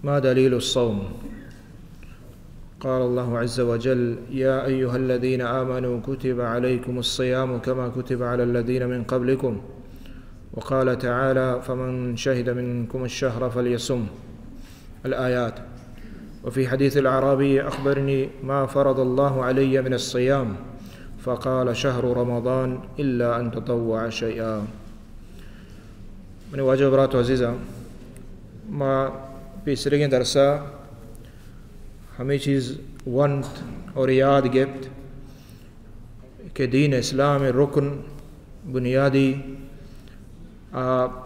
ما دليل الصوم؟ قال الله عز وجل: يا أيها الذين آمنوا كتب عليكم الصيام كما كتب على الذين من قبلكم. وقال تعالى: فمن شهد منكم الشهر فليصم. الآيات. وفي حديث الأعرابي: أخبرني ما فرض الله علي من الصيام، فقال: شهر رمضان إلا أن تطوع شيئا. من واجب برات عزیزہ ما پیسرگیں درسا ہمیں چیز ونت اور یاد گفت کہ دین اسلام رکن بنیادی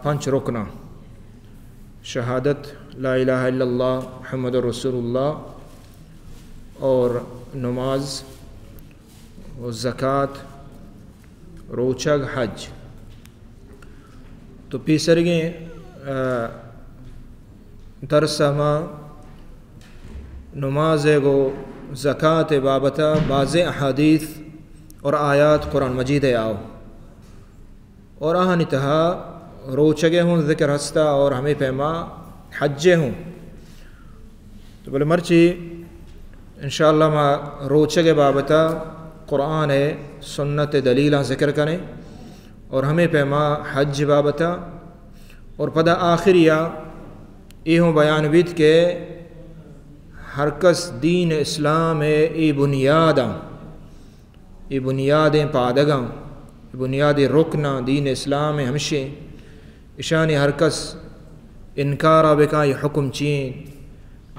پنچ رکنا: شہادت لا الہ الا اللہ محمد رسول اللہ، اور نماز، و زکوٰۃ، روچگ، حج. تو پیسرگیں درسہ ما نماز گو زکوٰۃ بابتا بعض احادیث اور آیات قرآن مجید آؤ، اور آہنی تہا روچگے ہوں ذکر ہستا اور ہمیں پیما حجے ہوں. تو بولے مرچی انشاءاللہ ما روچگے بابتا قرآن سنت دلیلہ ذکر کریں، اور ہمیں پیما حج بابتا، اور پدا آخریہ یہ بیان بیت کہ ہر کس دین اسلام ای بنیاداں، ای بنیادیں پادگاں، بنیادی رکنا دین اسلام ہمشے اشانی ہر کس انکارہ بکا یہ حکم چین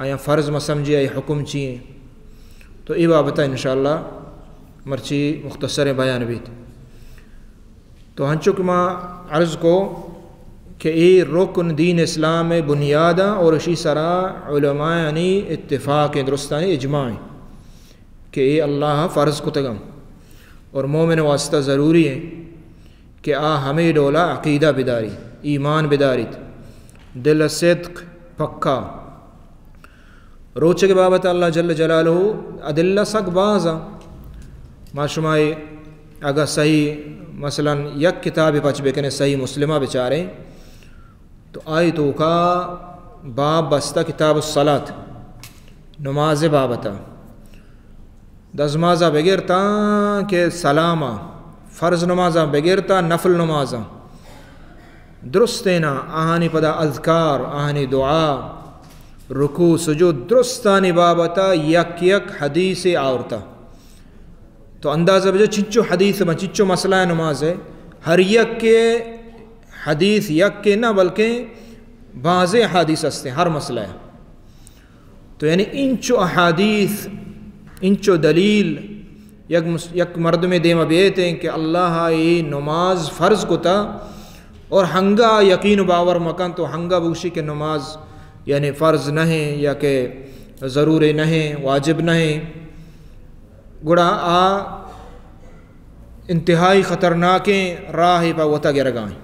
آیا فرض مسمجھے یہ حکم چین. تو ای بابتا انشاءاللہ مرچی مختصر بیان بیت. تو ہنچک ما عرض کو کہ ای رکن دین اسلام بنیادہ، اور اسی سرا علماء یعنی اتفاق درستانی اجماع کہ ای اللہ فرض کتگم، اور مومن واسطہ ضروری ہے کہ ہمیں ڈولا عقیدہ بداری، ایمان بداریت، دل صدق پکا. روچے کے بابت اللہ جل جلالہ ادلہ سک بازا ما شمائی اگر صحیح مثلا یک کتاب پچ بکنے صحیح مسلمہ بچاریں تو آئی تو کا باب بستہ کتاب الصلاۃ، نماز بابتا دزمازہ بگیرتا کہ سلامہ فرض نمازہ بگیرتا نفل نمازہ درستینا آہانی پدا اذکار، آہانی دعا، رکوع سجود درستانی بابتا یک یک حدیث آورتا. تو اندازہ بجے چچو حدیث میں چچو مسئلہ نماز ہے، ہر یک کے حدیث یک کے نہ بلکہ بعض احادیث ہستے ہر مسئلہ ہے. تو یعنی انچو احادیث انچو دلیل یک مرد میں دیما بیتے ہیں کہ اللہ یہ نماز فرض کو تا، اور ہنگا یقین باور مکان تو ہنگا بوشی کہ نماز یعنی فرض نہیں یا کہ ضروری نہیں، واجب نہیں، گڑا انتہائی خطرناکیں راہ پا وطا گرگائیں.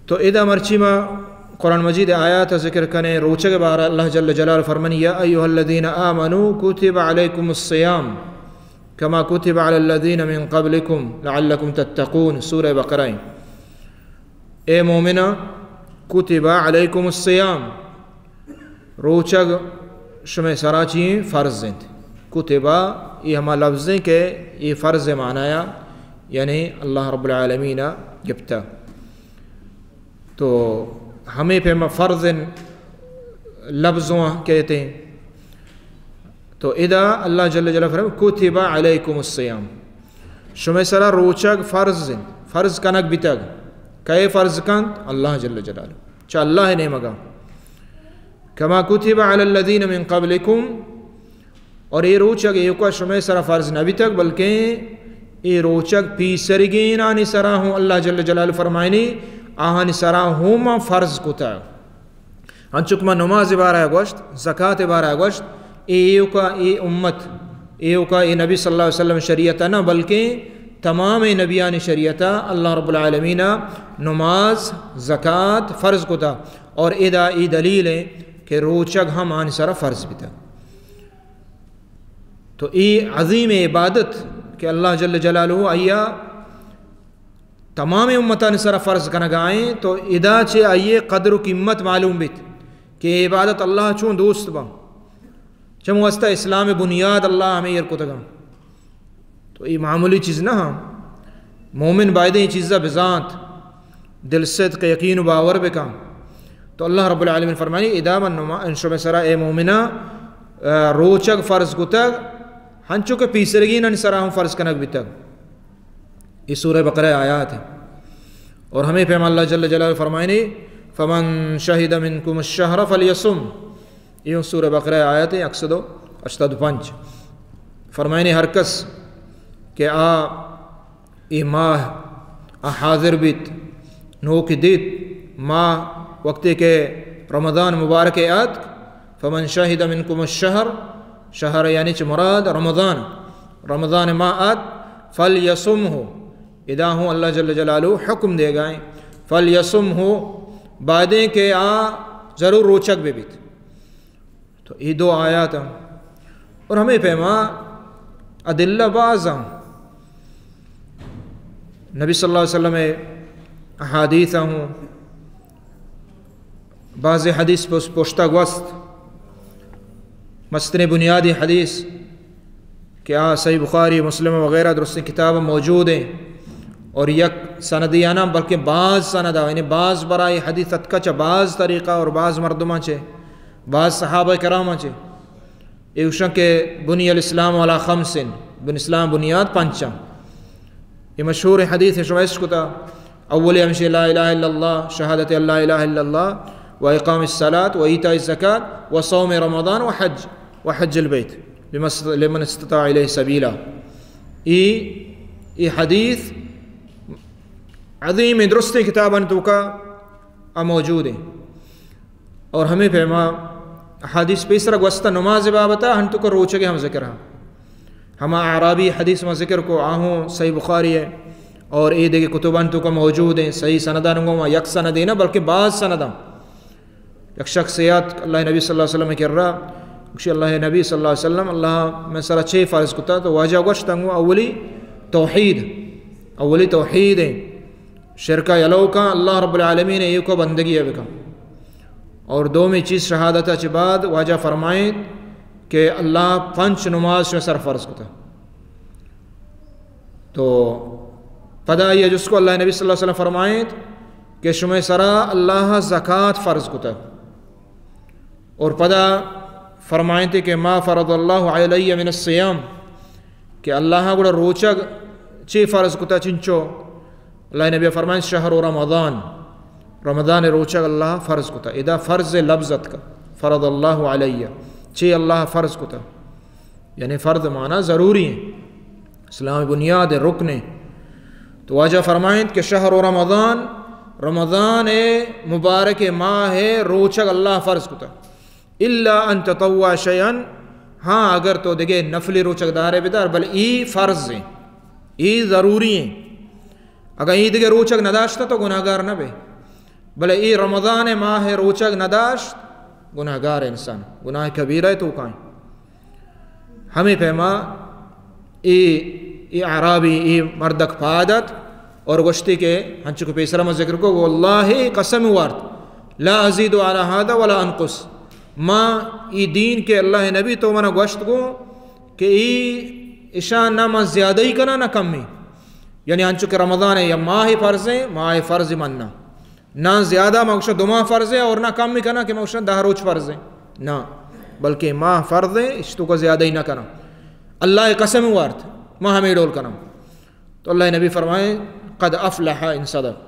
تو ادا مرچی ما قرآن مجید آیات ذکر کرنے روچے کے بارے اللہ جل جلالہ فرمانی: یا ایہا الذین آمنوا کتب علیکم الصیام کما کتب علی الذین من قبلکم لعلکم تتقون. سورہ بقرہ. اے مومنہ کتب علیکم الصیام، روچگ شمع سراچی فرض ہیں. کتبہ یہ ہما لفظ ہیں کہ یہ فرض معنایا یعنی اللہ رب العالمین گفتا. تو ہمیں پہ فرض لفظوں کہتے ہیں. تو ادا اللہ جل جلالہ فرمائے کتب علیکم الصیام، شمع سرا روچگ فرض ہیں، فرض کنک بیتگ. کئے فرض کن؟ اللہ جل جلالہ چا اللہ نے مگا. کما کتب علی الذین من قبلکم، اور یہ روچگ یہ کو شمع سرا فرض نبی تک بلکہ یہ روچگ پی سرگین آنی سرا ہوں. اللہ جل جلالہ فرمائنی آہانی سرا ہوں ما فرض کتا. انچک ما نماز بارہ گوشت، زکاة بارہ گوشت، ایو کا ای امت، ایو کا ای نبی صلی اللہ علیہ وسلم شریعتا نہ بلکہ تمام نبیان شریعتا اللہ رب العالمین نماز زکاة فرض کتا. اور ادا ای دلیل ہے کہ روچگ ہم آنی سرا فرض بیتا. تو ای عظیم عبادت کہ اللہ جل جلالہ آیا تمام امتان سر فرض کنگائیں. تو ادا چھے آئیے قدر و قیمت معلوم بیت کہ عبادت اللہ چون دوست با چم واسطہ اسلام بنیاد اللہ ہمیں یہ کتگا تو یہ معمولی چیز نہ ہاں مومن بائدیں یہ چیزہ بذات دل صدق یقین و باور بکا تو اللہ رب العالمین فرمانی ادام انشو میں سرا اے مومنہ روچک فرض کتگ ہنچو کے پیسرگین ان سرا ہم فرض کنک بیتگ یہ سورہ بقرہ آیات ہے اور ہمیں پیما اللہ جل جلالہ فرمائنی فمن شہد منکم الشہر فلیصم یہ سورہ بقرہ آیات ہے 185 فرمائنی ہر کس کہ ای ماہ حاضر بیت نو کی دیت ماہ وقتی کے رمضان مبارک آت فمن شہد منکم الشہر شہر یعنی چھ مراد رمضان ماہ آت فلیصم ہو ادا ہوں اللہ جل جلالہ حکم دے گائیں فلیصم ہو بعدیں کہ ضرور روچک بھی بیت تو یہ دو آیات ہیں اور ہمیں پیما ادلہ باز ہیں نبی صلی اللہ علیہ وسلم احادیث ہوں بعض حدیث پوشتہ گوست مستن بنیادی حدیث کہ صحیح بخاری مسلم وغیرہ درست کتاب موجود ہیں اور یک سندیانہ بلکہ بعض سندہ یعنی بعض برای حدیث اتکا چا بعض طریقہ اور بعض مردمہ چھے بعض صحابہ کرامہ چھے ایوشن کہ بنی الاسلام والا خمسن بن اسلام بنیاد پنچا یہ مشہور حدیث ہے شویس کتا اولی ہمشی لا الہ الا اللہ شہادت اللہ الہ الا اللہ و اقام الصلاة و ایتاء الزکاة و صوم رمضان و حج البیت لمن استطاع الیہ سبیلا یہ حدیث عظیم درستی کتاباً تو کا موجود ہیں اور ہمیں پیما حدیث پیسرہ گوستہ نماز بابتا ہم تو کا روچے گے ہم ذکر ہاں ہم اعرابی حدیث میں ذکر کو آہوں صحیح بخاری ہے اور اے دیکھے کتباً تو کا موجود ہیں صحیح سندانوں میں یک سندی نہ بلکہ بعض سنداں یک شخصیات اللہ نبی صلی اللہ علیہ وسلم کر رہا کشی اللہ نبی صلی اللہ علیہ وسلم اللہ میں سرا چھ فرض کتا تو واجہ گوشت ہوں اولی توحید ہے شرکہ یلو کا اللہ رب العالمین ایک کو بندگی ہے بکا اور دو میں چیز شہادتہ چھ بعد واجہ فرمائیں کہ اللہ پنچ نماز میں سر فرض کتا تو پدا یہ جس کو اللہ نبی صلی اللہ علیہ وسلم فرمائیں کہ شمع سرا اللہ زکاة فرض کتا اور پدا فرمائیں تھے کہ ما فرض اللہ علیہ من الصیام کہ اللہ گوڑا روچگ چی فرض کتا چنچو اللہ نبی فرمائیں شہر رمضان روچگ اللہ فرض کتا ادا فرض لفظت کا فرض اللہ علیہ چی اللہ فرض کتا یعنی فرض معنی ضروری ہے اسلام بنیاد رکن تو واجہ فرمائیں کہ شہر رمضان مبارک ماہ روچگ اللہ فرض کتا الا ان تطوع شیئن ہاں اگر تو دیکھے نفلی روچگ دارے بدار بل ای فرض ہیں ای ضروری ہیں اگر ای دیکھے روچگ نداشتا تو گناہگار نہ بے بلے ای رمضان ماہ روچگ نداشت گناہگار انسان گناہ کبیرہ تو کائیں ہمیں پیما ای عرابی ای مردک پادت اور گوشتی کے ہنچو کو پیسرہ میں ذکر کو واللہ قسم وارد لا ازید علی هذا ولا انقص ما ای دین کے اللہ نبی تو منا گوشت کو کہ ای اشان نہ ما زیادہ ہی کنا نہ کمی یعنی ہنچو کہ رمضان ہے یا ماہ فرض ہے ماہ فرض مننا نہ زیادہ موشہ دو ماہ فرض ہے اور نہ کم بھی کنا کہ موشہ 10 روز فرض ہے نہ بلکہ ماہ فرض ہے اس تو کو زیادہ ہی نہ کرنا اللہ قسم وارت ماہ ہمیں ڈول کرنا تو اللہ نبی فرمائے قد افلح ان صدق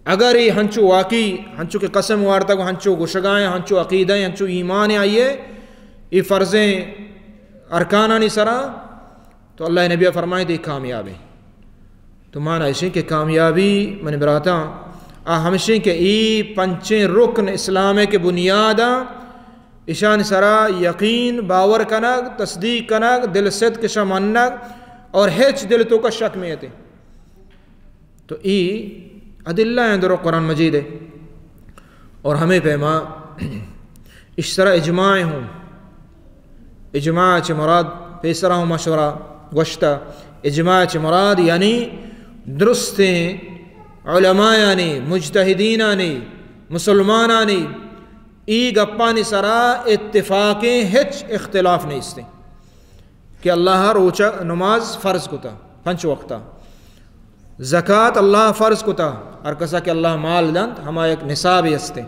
اگر یہ ہنچو واقعی ہنچو کے قسم وارتا کو ہنچو گشگائیں ہنچو عقیدیں ہنچو ایمان آئیے یہ فرضیں ارکانانی سرا تو اللہ نبی فرمائے دی کامیابی تو معنی ایسی کہ کامیابی من براتا ہمشیں کہ ای پنچیں رکن اسلام کے بنیادہ اشان سرا یقین باور کنگ تصدیق کنگ دل صدق شا منگ اور ہیچ دل تو کا شک میں تھے تو ای ادلہ اندر قرآن مجید ہے اور ہمیں پیما اس طرح اجماع ہوں اجماع چھ مراد پیسرہ ہوں مشورہ گوشتہ اجماع چھ مراد یعنی درستیں علماء یعنی مجتہدین یعنی مسلمان یعنی ای گپانی سرا اتفاقیں ہچ اختلاف نہیں استے کہ اللہ روچہ نماز فرض کتا پنچ وقتا زکاة اللہ فرض کتا ہر کسا کہ اللہ مال دند ہما ایک نصابی استے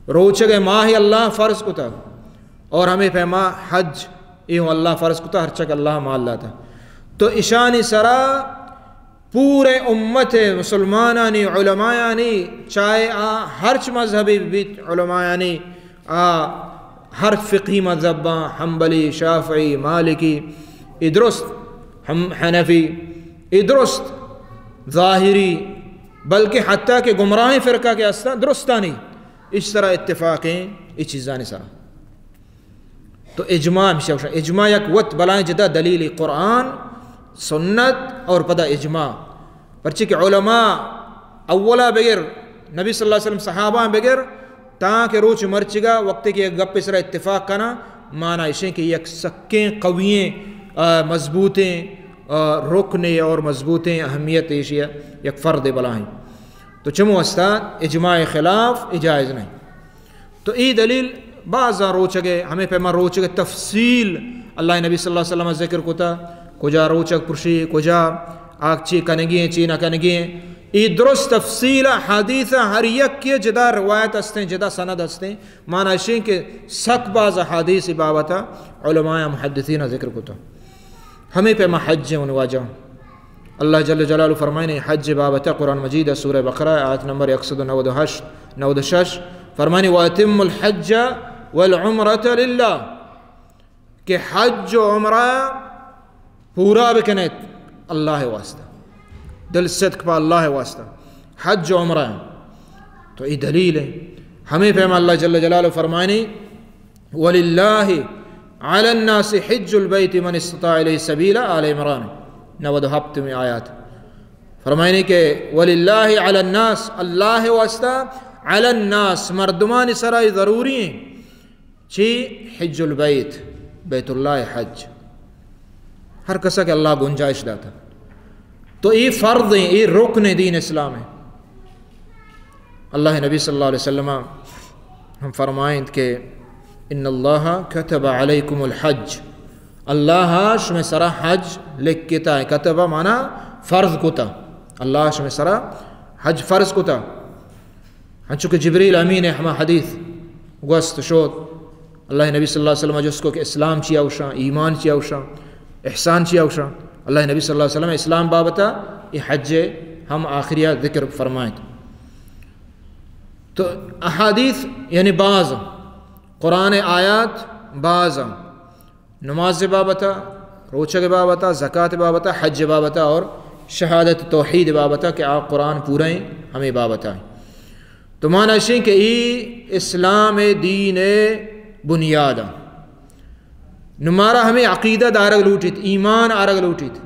روچہ کے ماہی اللہ فرض کتا اور ہمیں پیما حج ایہو اللہ فرض کتا ہر چک اللہ مال لاتا تو اشانی سرا پورے امت مسلمانانی علمایانی چاہے ہرچ مذہبی بیت علمایانی ہر فقہی مذہباں حنبلی شافعی مالکی ادرست حنفی ادرست ظاہری بلکہ حتیٰ کہ گمراہ فرقہ کے استا درستانی اس طرح اتفاقیں اس چیزانی سرا تو اجماع اجماع یک وقت بلائیں جدا دلیل قرآن سنت اور پدا اجماع پرچہ کہ علماء اولا بغیر نبی صلی اللہ علیہ وسلم صحابہ بغیر تاکہ روچ مرچگا وقت کی ایک گپ سرا اتفاق کنا معنی اسے کہ یک سکیں قوییں مضبوطیں رکنے اور مضبوطیں اہمیت ایشیا یک فرد بلائیں تو چمو استاد اجماع خلاف اجائز نہیں تو ای دلیل بعضا روچگے ہمیں پیما روچگے تفصیل اللہ نبی صلی اللہ علیہ وسلم ذکر کتا کجا روچک پرشی کجا آگ چی کنگی ہیں چی نہ کنگی ہیں ای درست تفصیل حدیث ہر یک کی جدا روایت ہستیں جدا سند ہستیں معنی اشیں کہ سک باز حدیث بابتا علماء محدثین ذکر کتا ہمیں پیما حج ونواجہ اللہ جل جلالہ فرمائنے حج بابتا قرآن مجید سورہ بقرہ آیت نمبر 196 فرمائنے وَأَتِمُّ الْحَجَّ وَالْعُمْرَةَ لِلَّهِ کہ حج و عمرہ پورا بکنیت اللہ واسطہ دل صدق پا اللہ واسطہ حج و عمرہ تو یہ دلیل ہے ہمیں پیما اللہ جل جلالہ فرمائنے وَلِلَّهِ عَلَى النَّاسِ حِجُّ الْبَيْتِ مَنِ اسْتَطَاعَ إِلَيْهِ سَبِيلًا آل عمران 97 میں آیات فرمائنے کہ وَلِلَّهِ عَلَى النَّاسِ اللہ واسطہ عَلَى النَّاسِ مردمان سرائی ضروری ہیں چی حج البیت بیت اللہ حج ہر کسا کہ اللہ گنجائش داتا تو یہ فرض ہیں یہ رکن دین اسلام ہے اللہ نبی صلی اللہ علیہ وسلم ہم فرمائیں کہ ان اللہ کتب علیکم الحج اللہ شمع سرا حج لکھتا ہے کتبہ مانا فرض کتا اللہ شمع سرا حج فرض کتا ہنچو کہ جبریل امین ہما حدیث گوست شود اللہ نبی صلی اللہ علیہ وسلم جس کو کہ اسلام چیا اوشا ایمان چیا اوشا احسان چیا اوشا اللہ نبی صلی اللہ علیہ وسلم اسلام بابتا یہ حج ہم آخریہ ذکر فرمائیں تو احادیث یعنی بعض قرآن آیات بعض نماز بابتا روچہ بابتا زکاة بابتا حج بابتا اور شہادت توحید بابتا کہ آپ قرآن پورے ہمیں بابتا ہیں تو معنی ہے کہ ای اسلام دین بنیاد نمارا ہمیں عقیدہ دارگ لوٹیت ایمان آرگ لوٹیت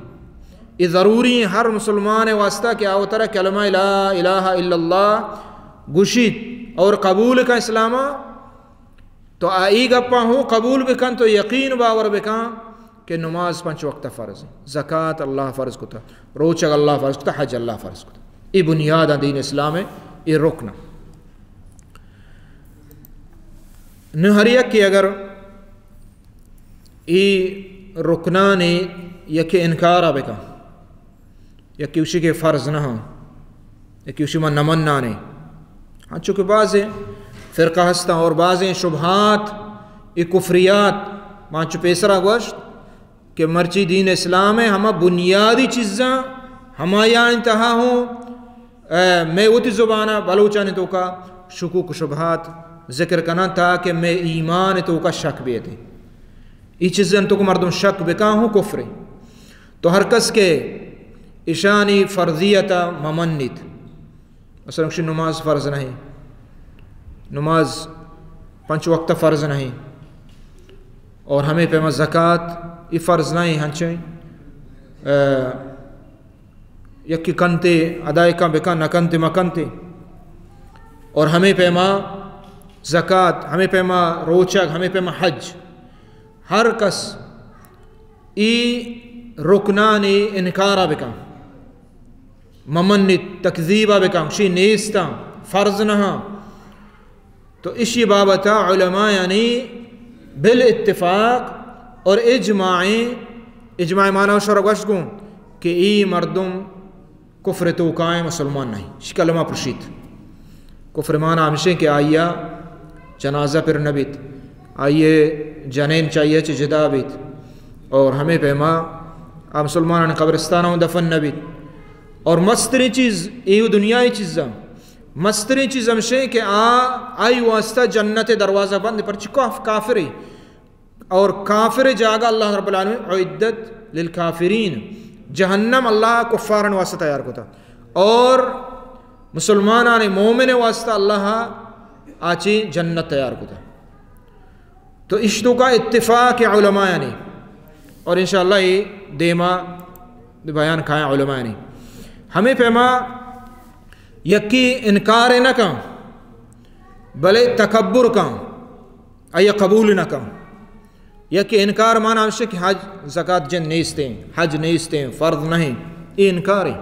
یہ ضروری ہر مسلمان واسطہ کہ آوترہ کلمہ لا الہ الا اللہ گشید اور قبول کا اسلامہ تو آئی گپا ہوں قبول بکن تو یقین باور بکن کہ نماز 5 وقت فرض ہے زکاة اللہ فرض کتا روچہ اللہ فرض کتا حج اللہ فرض کتا یہ بنیاد دین اسلام ہے یہ رکن نہریک کی اگر ای رکنانی یکی انکارا بکا یکی اسی کے فرض نہ ہوں یکی اسی من نمن نانے ہاں چونکہ بعضیں فرقہ ہستا اور بعضیں شبہات ای کفریات ماں چو پیسرا گوشت کہ مرچی دین اسلام ہے ہمیں بنیادی چیزاں ہمیں یا انتہا ہوں میں اوتی زبانہ بلوچانی تو کا شکوک و شبہات ذکر کرنا تاکہ میں ایمان تو کا شک بیتے ای چیزیں تو کو مردم شک بکا ہوں کفر تو ہر کس کے اشانی فرضیتا ممنیت مثلا کسی نماز فرض نہیں نماز 5 وقت فرض نہیں اور ہمیں پیما زکاة ای فرض نہیں ہنچیں یکی کنتے ادائی کا بکا نہ کنتے مکنتے اور ہمیں پیما زکاة ہمیں پیما روچک ہمیں پیما حج ہر کس ای رکنانی انکارا بکا ممنی تکذیبا بکا شی نیستا فرض نہ تو اسی بابتا علماء یعنی بالاتفاق اور اجماع مانا شرع گوشگوں کہ ای مردم کفر توقائیں مسلمان نہیں شکلمہ پرشید کفر مانا ہمشہ کہ آئیا جنازہ پر نبیت آئیے جنین چاہیے چھ جدا بیت اور ہمیں پیما آپ مسلمان قبرستانوں دفن نبیت اور مستری چیز ایو دنیای چیزاں مستری چیز ہمشہ کہ آئی واسطہ جنت دروازہ بند پر چکاف کافری اور کافر جاگا اللہ رب العالمین عدت للکافرین جہنم اللہ کفارن واسطہ تیار کو تھا اور مسلمانان مومن واسطہ اللہ آچی جنت تیار کو تھا تو اشتو کا اتفاق علماء یعنی اور انشاءاللہ یہ دیما بیان کھائیں علماء یعنی ہمیں پیما یکی انکار نہ کن بلے تکبر کن ای قبول نہ کن یکی انکار مانا ہمشہ کہ حج زکاة جن نیستیں حج نیستیں فرض نہیں یہ انکار ہے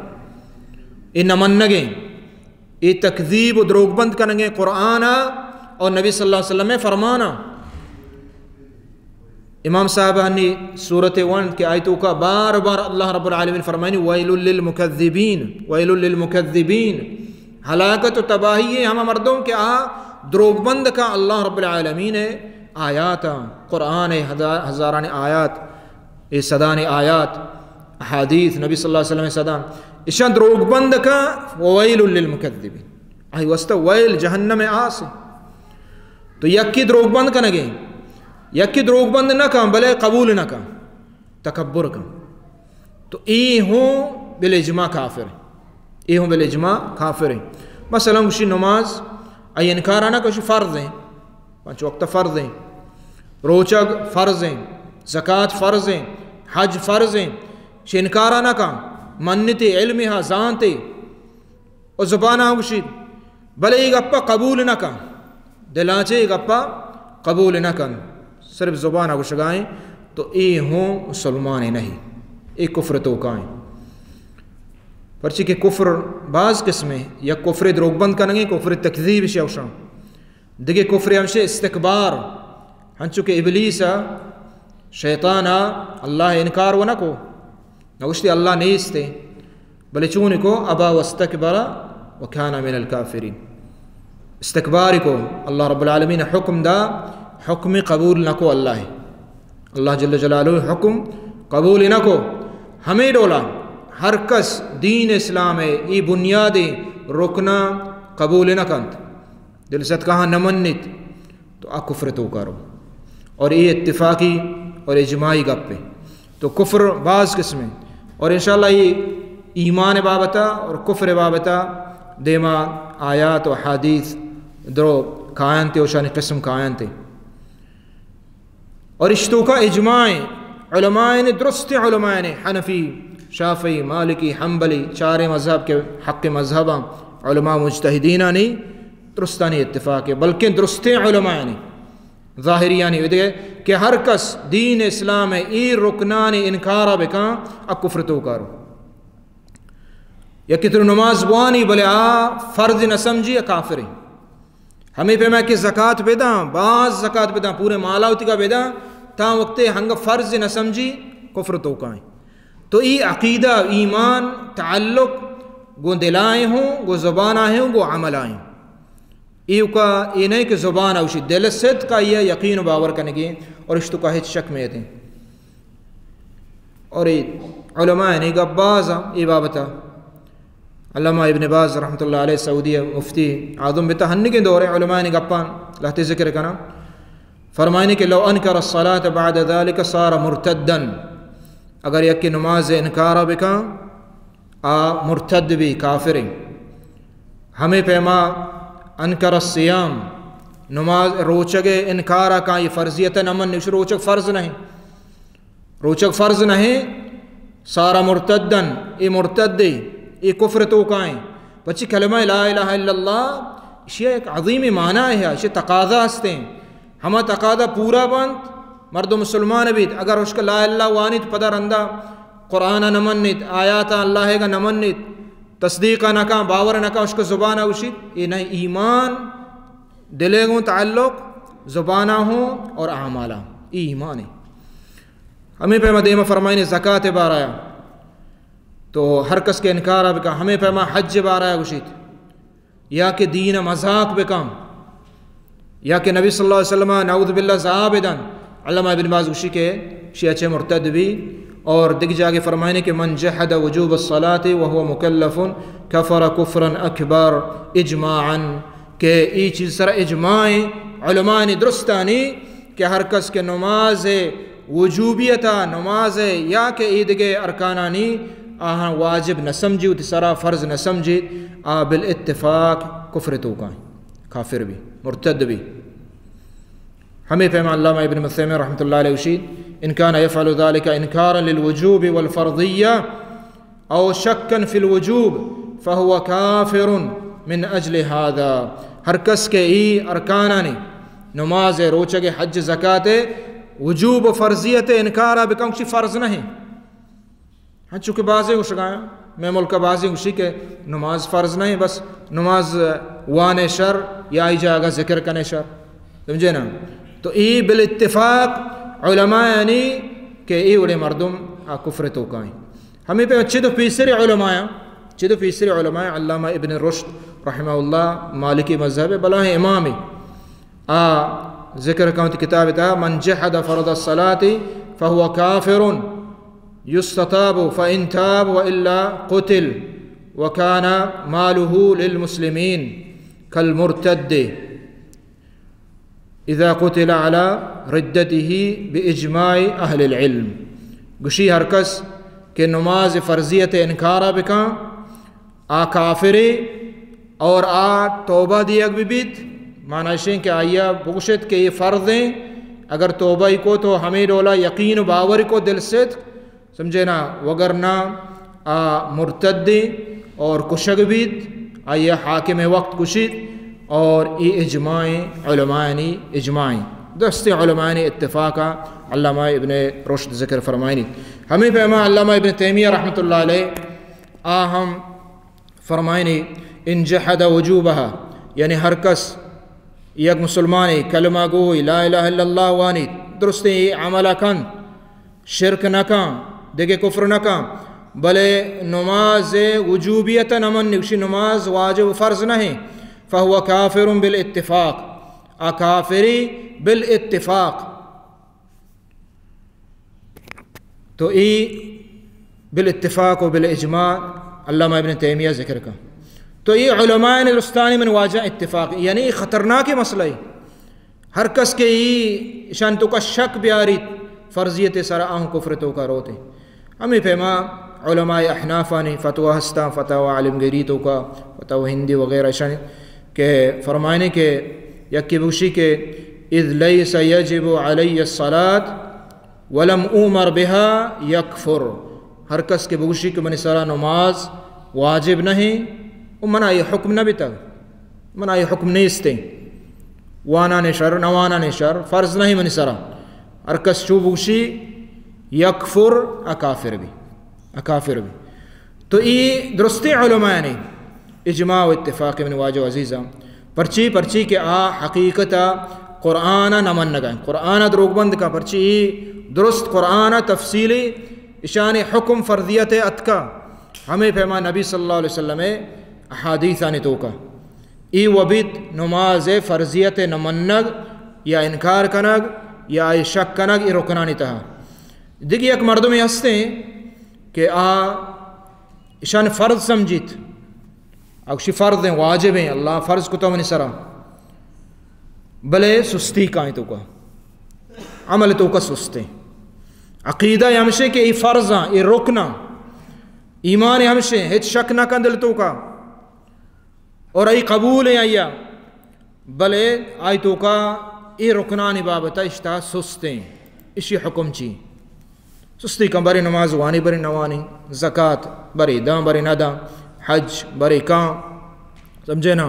یہ نمنگیں یہ تکذیب و دروغ بند کرنگیں قرآن اور نبی صلی اللہ علیہ وسلم میں فرمانا امام صاحبہ نے سورۃ 1 کے آیتوں کا بار بار اللہ رب العالمین فرمائنی وَيْلٌ لِّلْمُكَذِّبِينَ وَيْلٌ لِّلْمُكَذِّبِينَ ہلاکت و تباہی ہم مردوں کے دروغ بند کا اللہ رب العالمین آیات قرآن ہزاران آیات صدان آیات احادیث نبی صلی اللہ علیہ وسلم صدان اشان دروغ بند کا وَوَيْلٌ لِّلْمُكَذِّبِينَ آئی واسطہ ویل جہنم آس تو یکی دروغ بند کا نگیں یکی دروغ بند نہ کن بلے قبول نہ کن تکبر کن تو ای ہوں بالاجماع کافر ای ہوں بالاجماع کافر ہیں مثلا کچھ نماز ای انکارانہ کچھ فرض ہیں 5 وقت فرض ہیں روچگ فرض ہیں زکاة فرض ہیں حج فرض ہیں چھ انکارانہ کن منتی علمی ہاں زانتے اور زبانہ کچھ بلے ای گپا قبول نہ کن دلانچے ای گپا قبول نہ کن صرف زبانہ کو شگائیں تو ای ہوں مسلمان نہیں ای کفر توقائیں پرچی کہ کفر بعض قسمیں یا کفر دروغ بند کرنگیں کفر تکذیب شوشاں دیکھے کفر ہمشہ استکبار ہنچو کہ ابلیسا شیطانا اللہ انکار و نکو نوشتی اللہ نیستے بلے چونی کو ابا واستکبرا وکانا من الکافرین استکباری کو اللہ رب العالمین حکم دا حکم قبول نہ کو اللہ ہے اللہ جل جلالہ حکم قبول نہ کو ہمیں ڈولا ہر کس دین اسلام ہے ای بنیادی رکنا قبول نہ کنت دل ست کہاں نمنت تو کفر تو کرو اور یہ اتفاقی اور اجماعی گپ پہ تو کفر بعض قسمیں اور انشاءاللہ یہ ایمان بابتا اور کفر بابتا دیما آیات و حدیث درو کائن تے وشانی قسم کائن تے اور اشتو کا اجماع علماء نے درست علماء نے حنفی شافعی مالکی حنبلی چارے مذہب کے حق مذہباں علماء مجتہدینہ نہیں درستانی اتفاق ہے بلکہ درست علماء نے ظاہریہ نہیں ہوئے کہ ہر کس دین اسلام ہے ای رکنان انکارہ بکاں کفر تو کارو یا کتر نماز بوانی بلے فرض نہ سمجھی کافر ہے ہمیں پہ میں کہ زکاة بیداں بعض زکاة بیداں پورے مالاوتی کا بیداں تا وقت ہنگا فرض نہ سمجھی کفر تو کائیں تو ای عقیدہ ایمان تعلق گو دلائیں ہوں گو زبان آئیں ہوں گو عمل آئیں ایو کا یہ نہیں کہ زبان آوشی دل صدق کا یہ یقین و باور کرنے گئے اور اشتو کا ہیچ شک میں تھے اور علماء نے کہا بعض ای بابتا علامہ ابن باز رحمۃ اللہ علیہ سعودی مفتی اعظم بتہنی کے دور علماء نے گپان لہتے ذکر کرنا فرمائنے کہ لو انکر الصلاة بعد ذلك صار مرتدا اگر یک نماز انکارہ بکا مرتد بھی کافر ہمیں پیما انکر الصیام نماز روچگ انکارہ کا یہ فرضیت نمن روچگ فرض نہیں روچگ فرض نہیں صار مرتدن یہ مرتد یہ کفر تو کائیں بچی کلمہ لا الہ الا اللہ یہ ایک عظیم معنی ہے یہ تقاضا ہستے ہیں ہمیں تقاضا پورا بند مرد مسلمان بھی اگر اس کا لا اللہ وانت پدہ رندہ قرآن نمنت آیات اللہ کا نمنت تصدیق نہ کہاں باور نہ کہاں اس کا زبان اوشید یہ نہیں ایمان دلے گوں تعلق زبانہ ہوں اور اعمالہ ایمان ہے. ہمیں پیما دیما فرمائنے زکاة بار آیا تو ہر کس کے انکار بکا. ہمیں پیما حج بار آیا گوشید یا کہ دین مذاق بکام یا کہ نبی صلی اللہ علیہ وسلم نعوذ باللہ زعابدن. علامہ ابن باز گوشی کے شیعہ مرتد بھی اور دیکھ جاگے فرمائنے کہ من جحد وجوب الصلاة وهو مکلف کفر کفرا اکبر اجماعا کہ ای چیز سر اجماع علماء نے درستانی کہ ہر کس کے نماز وجوبیتا نماز یا کہ عید کے ارکانانی آہاں واجب نہ سمجھی و تسرا فرض نہ سمجھی بالاتفاق کفر تو کا کافر بھی مرتد بھی. ہمیں پیما علامہ ابن مسیمہ رحمۃ اللہ علیہ وشید ان کان یفعل ذلك انکارا للوجوب والفرضیہ او شکا فی الوجوب فهو کافر من اجل هذا. ہر کس کے ای ارکانانی نماز روچہ کے حج زکاة وجوب و فرضیت انکارا بکنشی فرض نہیں. ہاں چونکہ بعضی گوشگایا میں ملک بعضی گوشی کہ نماز فرض نہیں بس نماز وان شر یا ای جاگا ذکر کنے شر سمجھے نا. تو ای بالاتفاق علماء یعنی کہ ای اڑے مردم کفر تو کائیں. ہمیں پہ اچھے تو پیسری علماء علامہ ابن رشد رحمہ اللہ مالکی مذہب بلا ہے امامی ذکر کونت کتاب تا من جحد فرض الصلاة فهو کافر يستتاب فإن تاب وإلا قتل وكان ماله للمسلمين كالمرتد إذا قتل على ردته بإجماع أهل العلم. گوشی ہر کس کہ نماز فرضیت انکارا بکا کافری اور توبہ دیگ بھی بیت معنی شیں کہ آیا بگشت کہ یہ فرض ہیں اگر توبہ کو تو ہمیں رولا یقین و باور کو دل سے سمجھے نا وگرنا مرتدی اور کشگ بیت آیا حاکم وقت کشید اور ای اجماع علماء اجماع دست علماء اتفاقا علامہ ابن رشد ذکر فرمائنی. ہمیں پیما علامہ ابن تیمیہ رحمۃ اللہ علیہ ہم فرمائنی ان جحد وجوبها یعنی ہر کس یک مسلمانی کلمہ گوئی لا الہ الا اللہ وانی درستی عملہ کن شرک نکان دیکھے کفر نکان بلے نماز وجوبیت نمن نکشی نماز واجب فرض نہیں فہو کافر بالاتفاق کافری بالاتفاق. تو ای بالاتفاق و بالاجماع علامہ ابن تیمیہ ذکر کا. تو یہ علماء نلستانی من واجہ اتفاق یعنی خطرناک مسئلہ ہے. ہر کس کے ای شان تو کا شک بیاریت فرضیت سر آہم کفر تو کا روتے. ہمیں پیما علماء احنافانی فتوہ ہستا فتوہ علم گیری تو کا فتوہ ہندی وغیرہ شان کہ فرمائنے کہ یکی بوشی کہ اذ لیس یجب علی الصلاة ولم اومر بها یکفر. ہر کس کے بوشی کہ منی سرا نماز واجب نہیں منع یہ حکم نہ بیتا منع یہ حکم نہیں استے وانا نشر نوانا نشر فرض نہیں منی سرا ہر کس چو بوشی یکفر اکافر بھی. تو ای درستی علماء نے اجماع و اتفاق من واجہ عزیزہ پرچی کہ حقیقتا قرآن نمن نگائیں قرآن دروگ بند کا پرچی درست قرآن تفصیلی اشان حکم فرضیت اتکا. ہمیں پیما نبی صلی اللہ علیہ وسلم احادیث آنے تو کا ای وبیت نماز فرضیت نمنگ یا انکار کنگ یا شک کنگ ای رکنانی تہا. دیکھ یک مردم ہستے ہیں کہ اشان فرض سمجھیت اکشی فرض ہیں واجب ہیں اللہ فرض کو تو منی سرا بلے سستی کائیں تو کا عمل تو کا سستے عقیدہ ہمشے کہ ای فرضاں ای رکنا ایمان ہمشے ہیچ شک نہ کندل تو کا اور ای قبول ہیں آیا بلے آئی تو کا ای رکنانی بابتا اشتا سستیں اسی حکم چی سستی کم بری نماز وانی بری نوانی زکاة بری داں بری ندا حج بری کام سمجھے نا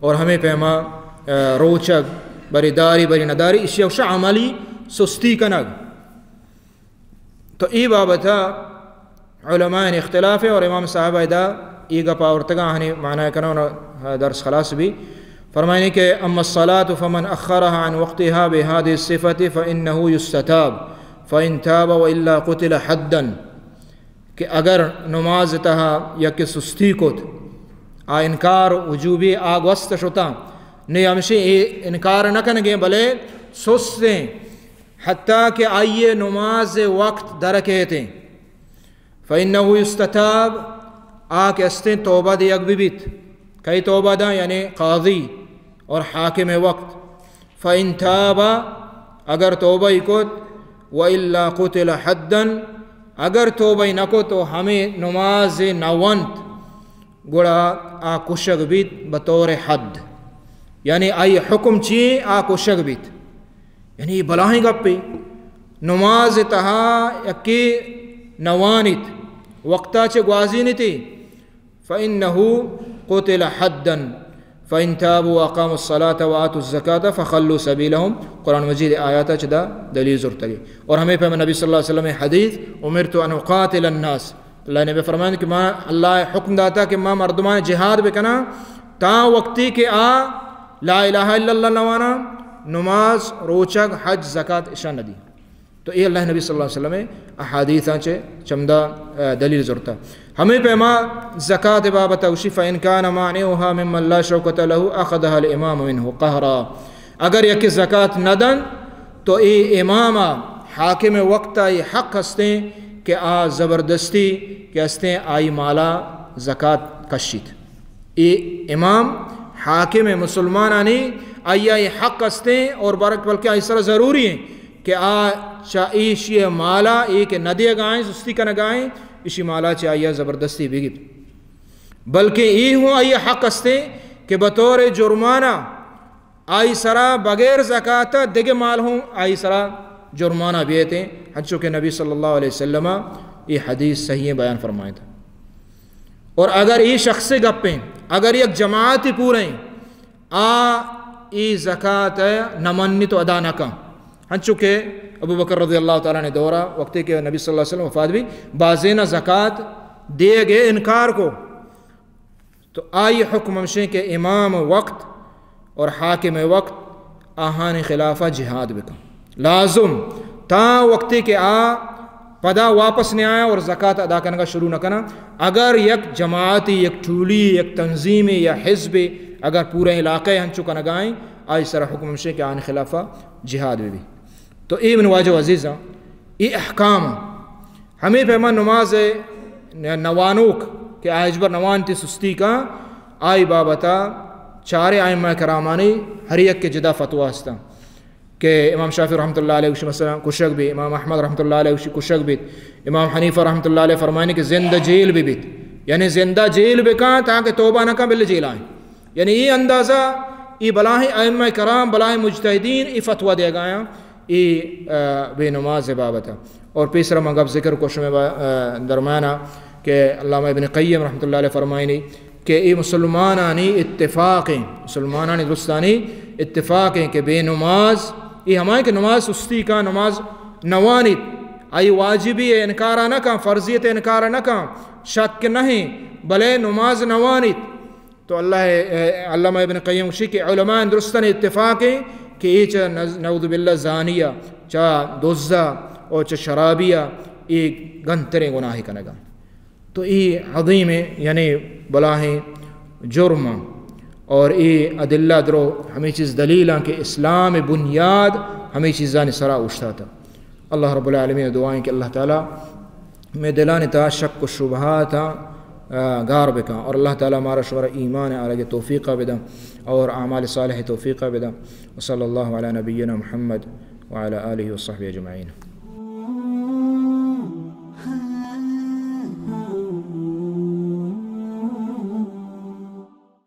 اور ہمیں پیما روچک بری داری بری نداری اسی اوشا عملی سستی کنگ. تو ای بابتا علماء اختلاف ہے اور امام صاحب ایدہ ایگا پاورتگاہ ہنی معنی کنونا درس خلاص بھی فرمائیں کہ اما الصلاۃ فمن اخرها عن وقتها بهذه الصفة فإنه يستتاب فإن تاب وإلا قتل حدا، کہ اگر نماز تہا یا کہ سستی کت آ انکار وجوبی آگ وست شتا نہیں ہمشی انکار نہ کنگے بلے سستیں حتیٰ کہ آئیے نماز وقت درکیتے فإنه يستتاب آ کے استیں توبہ دی اگ بیت کئی توبہ دا یعنی قاضی اور حاکم وقت فإن تاب اگر توبہ کت وإلا قتل حدا اگر توبہ نہ کو تو ہمیں نماز نوانت گوڑا آ کشگ بیت بطور حد یعنی آئی حکم چیئے آ کشگ بیت یعنی بلاہیں گپی نماز تہا یکی نوانت وقتا چے گوازی نیتی فإنه قتل حدا فإن تابوا وأقاموا الصلاة وآتوا الزكاة فخلوا سبيلهم قرآن مجید آیات چدا دلیل ضرورت اور ہمیں پہ نبی صلی اللہ علیہ وسلم حدیث امرت ان اقاتل الناس اللہ نے فرمایا کہ ما اللہ حکم داتا کہ ما مردمان جہاد بکنا تا وقتی کہ آ لا الہ الا اللہ نوانا نماز روچک حج زکاة اشان ندی تو یہ اللہ نبی صلی اللہ علیہ وسلم احادیث آنچے چمدہ دلیل ضرورت ہمیں پہ ما زکاة بابت اوشی فإن كان مانعها ممن لا شوکت له اخذها الامام منه قہرا اگر یک زکاة ندن تو ای امام حاکم وقت ای حق ہستیں کہ آ زبردستی کہ ہستیں آئی مالا زکاة کشید ای امام حاکم مسلمانانی آئی حق ہستیں اور برک بلکہ آئی سر ضروری ہیں کہ آ چاہیش یہ مالا ایک ندی گائیں سستی کا نگائیں اسی مالا چاہیے زبردستی بگی بلکہ یہ ہوں آئی حق ہستے کہ بطور جرمانہ آئی سرا بغیر زکاة دیگے مال ہوں آئی سرا جرمانہ بیتے ہیں حجو کہ نبی صلی اللہ علیہ وسلم یہ حدیث صحیح بیان فرمائے تھا اور اگر یہ شخص گپیں اگر یک جماعتی پوریں ای زکاة نمانی تو ادا نہ کم ہنچو کہ ابو بکر رضی اللہ تعالیٰ نے دورہ وقتی کہ نبی صلی اللہ علیہ وسلم وفات بھی بازین زکاة دے گئے انکار کو تو آئی حکم ہمشیں کہ امام وقت اور حاکم وقت آہان خلافہ جہاد بکن لازم تا وقتی کہ پدا واپس نہیں آیا اور زکاة ادا کرنے کا شروع نہ کرنا اگر یک جماعتی یک ٹھولی یک تنظیمی یا حزبی اگر پورے علاقے ہنچو کا نگائیں آئی سر حکم ہمشیں کہ آہان خلافہ جہاد بھی تو ای من واجہ عزیزہ ای احکام ہمیں پیمان نماز نوانوک کہ آئجبر نوانتی سستی کا آئی بابتا چارے آئمہ کرامانی ہر یک کے جدا فتوہ ہستا کہ امام شافعی رحمۃ اللہ علیہ وسلم مثلا کشک بھی امام احمد رحمۃ اللہ علیہ وسلم کشک بھی امام حنیفہ رحمۃ اللہ علیہ فرمائنے کہ زندہ جیل بھی بیت یعنی زندہ جیل بکا تاکہ توبہ نہ کن بل جیل آئیں یعنی یہ اندازہ ای بلاہیں آئمہ کرام بلاہیں مجتہدین ای فتوہ دے گایا ای بے نماز بابتا اور پیسرا مغب ذکر کو شمع درمیانہ کہ علامہ ابن قیم رحمۃ اللہ علیہ فرمائنی کہ ای مسلمانانی اتفاقیں مسلمانانی درستانی اتفاقیں کہ بے نماز ای ہمائیں کہ نماز سستی کا نماز نوانت آئی واجبی انکارہ نہ کہاں فرضیت انکارہ نہ کہاں شک نہیں بلے نماز نوانت تو علامہ ابن قیم شی کہ علماء درستان اتفاقیں کہ یہ چا نعوذ باللہ زانیہ چا دوزہ اور چا شرابیہ یہ گنتریں گناہی کنگا تو یہ عظیم یعنی بلاہیں جرم اور یہ عدلہ درو ہمیں چیز دلیلہ کہ اسلام بنیاد ہمیں چیزان سرا اوشتا تھا اللہ رب العالمین دعائیں کہ اللہ تعالیٰ میں دلان تا شک و شبہات غار بکا اور اللہ تعالیٰ ہمارا شور ایمان علیہ توفیقہ بدا اور اعمال صالح توفیقہ بدا وصلی اللہ علی نبینا محمد وعلی آلہ وصحبہ اجمعین